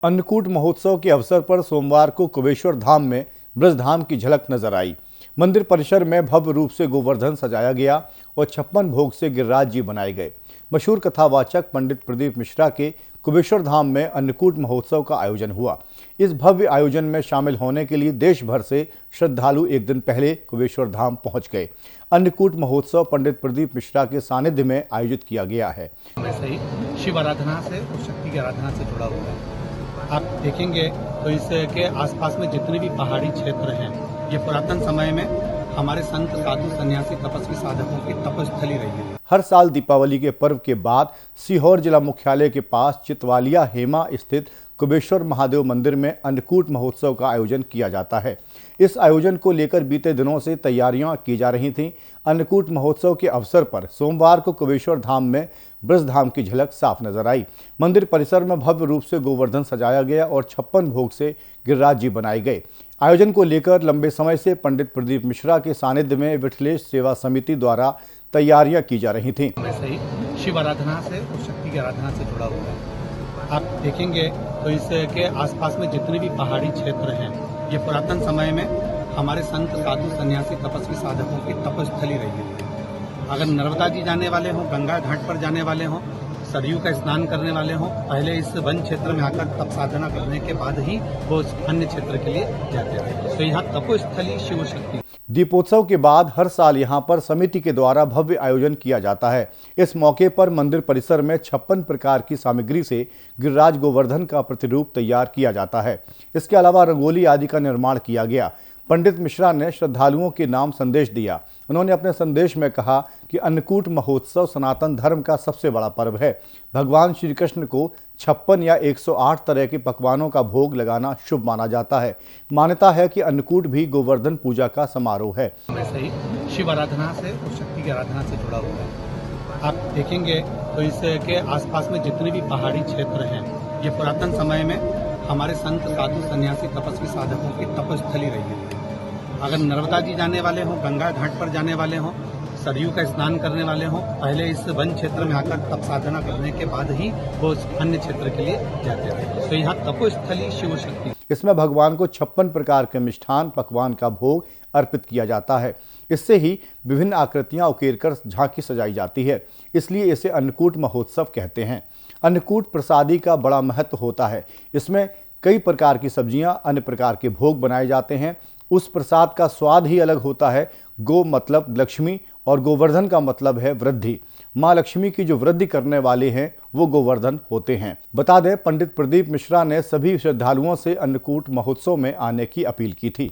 अन्नकूट महोत्सव के अवसर पर सोमवार को कुबेश्वर धाम में ब्रजधाम की झलक नजर आई। मंदिर परिसर में भव्य रूप से गोवर्धन सजाया गया और 56 भोग से गिरिराज जी बनाए गए। मशहूर कथावाचक पंडित प्रदीप मिश्रा के कुबेश्वर धाम में अन्नकूट महोत्सव का आयोजन हुआ। इस भव्य आयोजन में शामिल होने के लिए देश भर से श्रद्धालु एक दिन पहले कुबेश्वर धाम पहुंच गए। अन्नकूट महोत्सव पंडित प्रदीप मिश्रा के सानिध्य में आयोजित किया गया है। शिव आराधना से और शक्ति की आराधना से जुड़ा हुआ है। आप देखेंगे तो इसके आसपास में जितने भी पहाड़ी क्षेत्र हैं, ये पुरातन समय में हमारे संत साधु सन्यासी तपस्वी साधकों की तपस्थली रही है। हर साल दीपावली के पर्व के बाद सीहोर जिला मुख्यालय के पास चितवालिया हेमा स्थित कुबेश्वर महादेव मंदिर में अन्नकूट महोत्सव का आयोजन किया जाता है। इस आयोजन को लेकर बीते दिनों से तैयारियां की जा रही थीं। अन्नकूट महोत्सव के अवसर पर सोमवार को कुबेश्वर धाम में ब्रजधाम की झलक साफ नजर आई। मंदिर परिसर में भव्य रूप से गोवर्धन सजाया गया और 56 भोग से गिरिराज जी बनाए गए। आयोजन को लेकर लंबे समय से पंडित प्रदीप मिश्रा के सानिध्य में विठलेश सेवा समिति द्वारा तैयारियां की जा रही थीं। शिव आराधना से और शक्ति की आराधना से जुड़ा हुआ है। आप देखेंगे तो इसके आसपास में जितने भी पहाड़ी क्षेत्र हैं, ये पुरातन समय में हमारे संत साधु सन्यासी तपस्वी साधकों की तपस्थली रही है। अगर नर्मदा जी जाने वाले हों, गंगा घाट पर जाने वाले हों, सरयू का स्नान करने वाले हों, पहले इस वन क्षेत्र में आकर तप साधना करने के बाद ही वो अन्य क्षेत्र के लिए जाते हैं। तो यहाँ तपोस्थली शिव शक्ति। दीपोत्सव के बाद हर साल यहां पर समिति के द्वारा भव्य आयोजन किया जाता है। इस मौके पर मंदिर परिसर में 56 प्रकार की सामग्री से गिरिराज गोवर्धन का प्रतिरूप तैयार किया जाता है। इसके अलावा रंगोली आदि का निर्माण किया गया। पंडित मिश्रा ने श्रद्धालुओं के नाम संदेश दिया। उन्होंने अपने संदेश में कहा कि अन्नकूट महोत्सव सनातन धर्म का सबसे बड़ा पर्व है। भगवान श्री कृष्ण को 56 या 108 तरह के पकवानों का भोग लगाना शुभ माना जाता है। मान्यता है कि अन्नकूट भी गोवर्धन पूजा का समारोह है। शिव आराधना से और शक्ति की आराधना से जुड़ा हुआ है। आप देखेंगे तो इसके आसपास में जितने भी पहाड़ी क्षेत्र हैं, ये पुरातन समय में हमारे संत साधु सन्यासी तपस्वी साधकों की तपस्थली रही है। अगर नर्मदा जी जाने वाले हों, गंगा घाट पर जाने वाले हों, सरयू का स्नान करने वाले हों, पहले इस वन क्षेत्र में आकर तप साधना करने के बाद ही वो अन्य क्षेत्र के लिए जाते हैं। तो यहाँ तपोस्थली शिव शक्ति। इसमें भगवान को 56 प्रकार के मिष्ठान पकवान का भोग अर्पित किया जाता है। इससे ही विभिन्न आकृतियां उकेरकर झांकी सजाई जाती है, इसलिए इसे अन्नकूट महोत्सव कहते हैं। अन्नकूट प्रसादी का बड़ा महत्व होता है। इसमें कई प्रकार की सब्जियां, अन्य प्रकार के भोग बनाए जाते हैं। उस प्रसाद का स्वाद ही अलग होता है। गो मतलब लक्ष्मी और गोवर्धन का मतलब है वृद्धि। माँ लक्ष्मी की जो वृद्धि करने वाले हैं वो गोवर्धन होते हैं। बता दें, पंडित प्रदीप मिश्रा ने सभी श्रद्धालुओं से अन्नकूट महोत्सव में आने की अपील की थी।